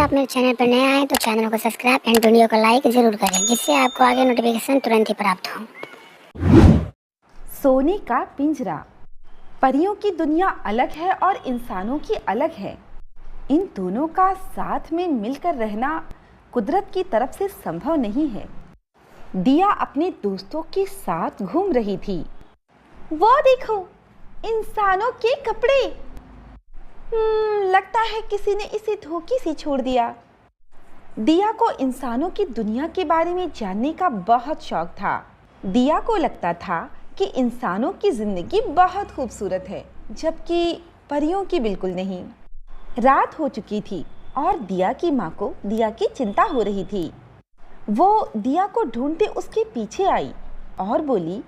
आप मेरे चैनल पर नए आए तो चैनल को सब्सक्राइब एंड वीडियो को लाइक ज़रूर करें, जिससे आपको आगे नोटिफिकेशन तुरंत ही प्राप्त हो। सोने का पिंजरा। परियों की दुनिया अलग है और इंसानों की अलग है। इन दोनों का साथ में मिलकर रहना कुदरत की तरफ से संभव नहीं है। दिया अपने दोस्तों के साथ घूम रही थी। वो देखो, इंसानों के कपड़े। लगता है किसी ने इसे धोखे से छोड़ दिया। दिया को इंसानों की दुनिया के बारे में जानने का बहुत शौक था। दिया को लगता था कि इंसानों की जिंदगी बहुत खूबसूरत है, जबकि परियों की बिल्कुल नहीं। रात हो चुकी थी और दिया की माँ को दिया की चिंता हो रही थी। वो दिया को ढूंढते उसके पीछे आई और बोली,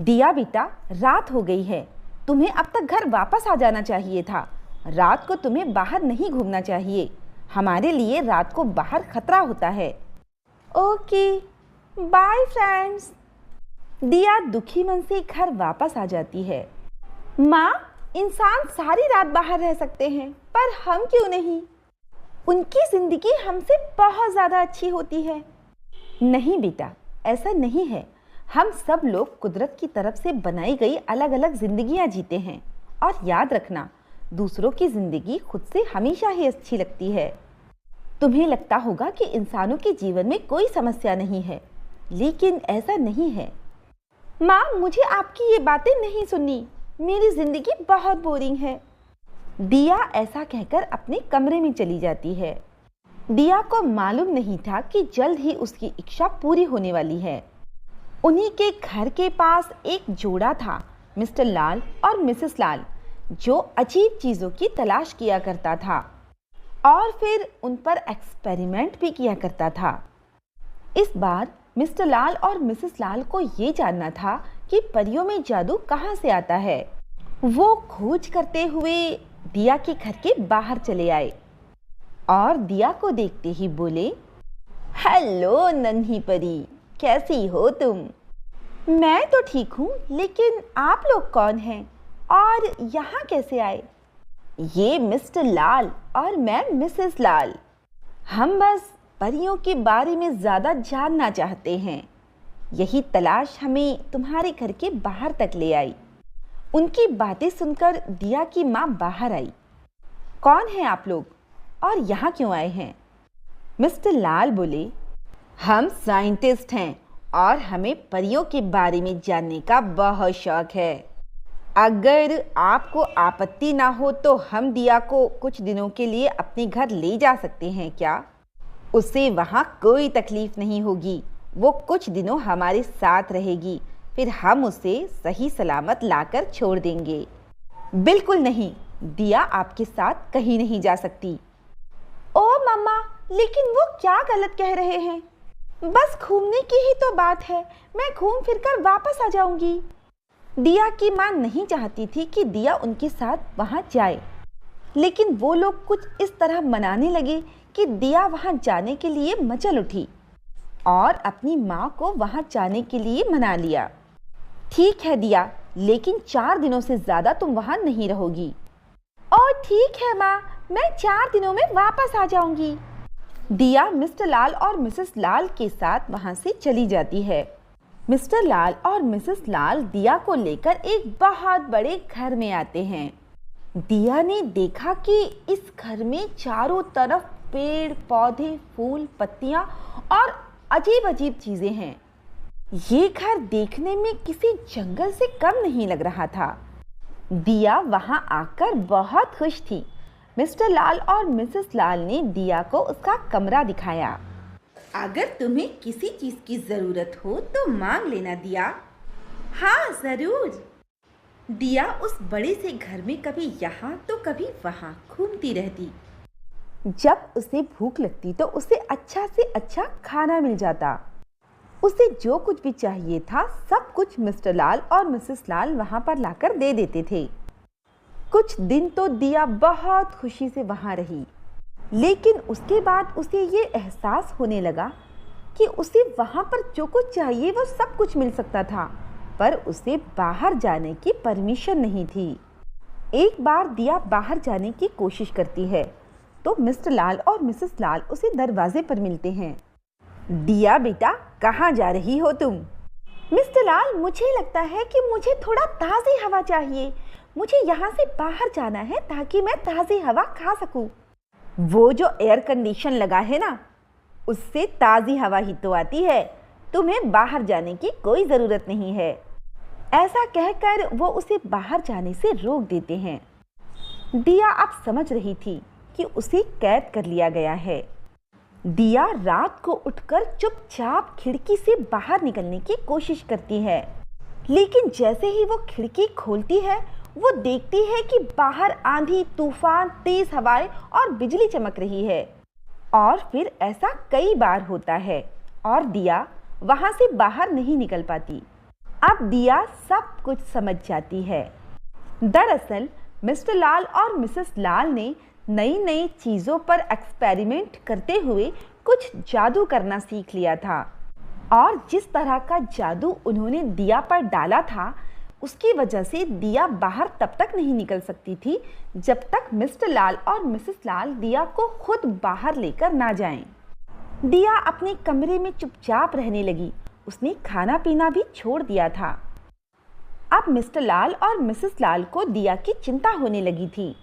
दिया बेटा, रात हो गई है, तुम्हें अब तक घर वापस आ जाना चाहिए था। रात को तुम्हें बाहर नहीं घूमना चाहिए, हमारे लिए रात को बाहर खतरा होता है। Okay, bye friends. दिया दुखी मन से घर वापस आ जाती है। माँ, इंसान सारी रात बाहर रह सकते हैं, पर हम क्यों नहीं? उनकी जिंदगी हमसे बहुत ज़्यादा अच्छी होती है। नहीं बेटा, ऐसा नहीं है। हम सब लोग कुदरत की तरफ से बनाई गई अलग अलग जिंदगियां जीते हैं। और याद रखना, दूसरों की जिंदगी खुद से हमेशा ही अच्छी लगती है। तुम्हें लगता होगा कि इंसानों के जीवन में कोई समस्या नहीं है, लेकिन ऐसा नहीं है। माँ, मुझे आपकी ये बातें नहीं सुननी, मेरी जिंदगी बहुत बोरिंग है। दिया ऐसा कहकर अपने कमरे में चली जाती है। दिया को मालूम नहीं था कि जल्द ही उसकी इच्छा पूरी होने वाली है। उन्हीं के घर के पास एक जोड़ा था, मिस्टर लाल और मिसेस लाल, जो अजीब चीज़ों की तलाश किया करता था और फिर उन पर एक्सपेरिमेंट भी किया करता था। इस बार मिस्टर लाल और मिसेस लाल को ये जानना था कि परियों में जादू कहाँ से आता है। वो खोज करते हुए दिया के घर के बाहर चले आए और दिया को देखते ही बोले, हेलो नन्ही परी, कैसी हो तुम? मैं तो ठीक हूँ, लेकिन आप लोग कौन हैं और यहाँ कैसे आए? ये मिस्टर लाल और मैं मिसेस लाल। हम बस परियों के बारे में ज़्यादा जानना चाहते हैं। यही तलाश हमें तुम्हारे घर के बाहर तक ले आई। उनकी बातें सुनकर दिया की माँ बाहर आई। कौन हैं आप लोग और यहाँ क्यों आए हैं? मिस्टर लाल बोले, हम साइंटिस्ट हैं और हमें परियों के बारे में जानने का बहुत शौक है। अगर आपको आपत्ति ना हो तो हम दिया को कुछ दिनों के लिए अपने घर ले जा सकते हैं क्या? उसे वहाँ कोई तकलीफ नहीं होगी। वो कुछ दिनों हमारे साथ रहेगी, फिर हम उसे सही सलामत लाकर छोड़ देंगे। बिल्कुल नहीं, दिया आपके साथ कहीं नहीं जा सकती। ओ मम्मा, लेकिन वो क्या गलत कह रहे हैं? बस घूमने की ही तो बात है, मैं घूम फिर कर वापस आ जाऊंगी। दिया की माँ नहीं चाहती थी कि दिया उनके साथ वहाँ जाए, लेकिन वो लोग कुछ इस तरह मनाने लगे कि दिया वहाँ जाने के लिए मचल उठी और अपनी माँ को वहाँ जाने के लिए मना लिया। ठीक है दिया, लेकिन 4 दिनों से ज़्यादा तुम वहाँ नहीं रहोगी। ओह ठीक है माँ, मैं 4 दिनों में वापस आ जाऊंगी। दिया मिस्टर लाल और मिसेस लाल के साथ वहाँ से चली जाती है। मिस्टर लाल और मिसेस लाल दिया को लेकर एक बहुत बड़े घर में आते हैं। दिया ने देखा कि इस घर में चारों तरफ पेड़ पौधे, फूल, पत्तियां और अजीब अजीब चीजें हैं। ये घर देखने में किसी जंगल से कम नहीं लग रहा था। दिया वहां आकर बहुत खुश थी। मिस्टर लाल और मिसेस लाल ने दिया को उसका कमरा दिखाया। अगर तुम्हें किसी चीज की जरूरत हो तो मांग लेना दिया। हाँ जरूर। दिया उस बड़े से घर में कभी यहाँ तो कभी वहाँ घूमती रहती। जब उसे भूख लगती तो उसे अच्छा से अच्छा खाना मिल जाता। उसे जो कुछ भी चाहिए था सब कुछ मिस्टर लाल और मिसेस लाल वहाँ पर लाकर दे देते थे। कुछ दिन तो दिया बहुत खुशी से वहाँ रही, लेकिन उसके बाद उसे ये एहसास होने लगा कि उसे वहाँ पर जो कुछ चाहिए वो सब कुछ मिल सकता था, पर उसे बाहर जाने की परमिशन नहीं थी। एक बार दिया बाहर जाने की कोशिश करती है, तो मिस्टर लाल और मिसेस लाल उसे दरवाजे पर मिलते हैं। दिया बेटा, कहाँ जा रही हो तुम? मिस्टर लाल, मुझे लगता है कि मुझे थोड़ा ताज़ी हवा चाहिए। मुझे यहाँ से बाहर जाना है ताकि मैं ताज़ी हवा खा सकूँ। वो जो एयर कंडीशन लगा है ना, उससे ताज़ी हवा ही तो आती है। तुम्हें बाहर जाने की कोई ज़रूरत नहीं है। ऐसा कहकर वो उसे बाहर जाने से रोक देते हैं। दिया अब समझ रही थी कि उसे कैद कर लिया गया है। दिया रात को उठकर चुपचाप खिड़की से बाहर निकलने की कोशिश करती है, लेकिन जैसे ही वो खिड़की खोलती है वो देखती है कि बाहर आंधी, तूफान, तेज हवाएं और बिजली चमक रही है। और फिर ऐसा कई बार होता है और दिया वहां से बाहर नहीं निकल पाती। अब दिया सब कुछ समझ जाती है। दरअसल मिस्टर लाल और मिसेस लाल ने नई नई चीज़ों पर एक्सपेरिमेंट करते हुए कुछ जादू करना सीख लिया था, और जिस तरह का जादू उन्होंने दिया पर डाला था उसकी वजह से दिया बाहर तब तक नहीं निकल सकती थी जब तक मिस्टर लाल और मिसेस लाल दिया को खुद बाहर लेकर ना जाएं। दिया अपने कमरे में चुपचाप रहने लगी। उसने खाना पीना भी छोड़ दिया था। अब मिस्टर लाल और मिसेस लाल को दिया की चिंता होने लगी थी।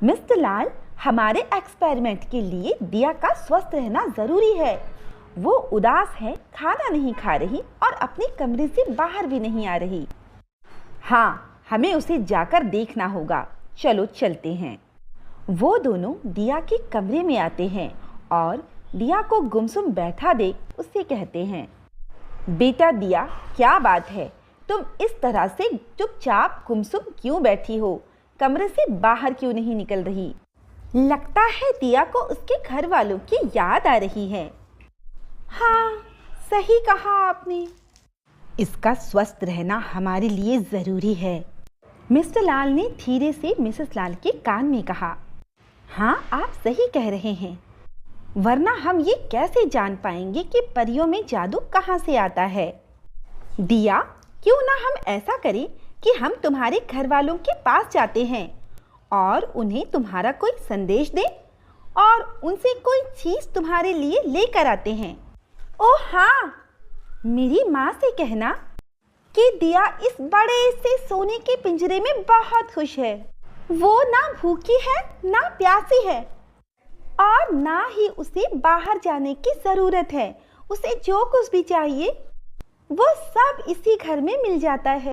मिस्टर लाल, हमारे एक्सपेरिमेंट के लिए दिया का स्वस्थ रहना ज़रूरी है। वो उदास है, खाना नहीं खा रही और अपने कमरे से बाहर भी नहीं आ रही। हाँ, हमें उसे जाकर देखना होगा। चलो चलते हैं। वो दोनों दिया के कमरे में आते हैं और दिया को गुमसुम बैठा देख उससे कहते हैं, बेटा दिया, क्या बात है? तुम इस तरह से चुपचाप गुमसुम क्यों बैठी हो? कमरे से बाहर क्यों नहीं निकल रही? लगता है दिया को उसके घर वालों की याद आ रही है। हाँ, सही कहा आपने। इसका स्वस्थ रहना हमारे लिए ज़रूरी है। मिस्टर लाल ने धीरे से मिसेस लाल के कान में कहा। हाँ, आप सही कह रहे हैं, वरना हम ये कैसे जान पाएंगे कि परियों में जादू कहाँ से आता है। दिया, क्यों ना हम ऐसा करें कि हम तुम्हारे घर वालों के पास जाते हैं और उन्हें तुम्हारा कोई संदेश दें और उनसे कोई चीज़ तुम्हारे लिए लेकर आते हैं। ओह हाँ, मेरी माँ से कहना कि दिया इस बड़े से सोने के पिंजरे में बहुत खुश है। वो ना भूखी है ना प्यासी है और ना ही उसे बाहर जाने की ज़रूरत है। उसे जो कुछ भी चाहिए वो सब इसी घर में मिल जाता है।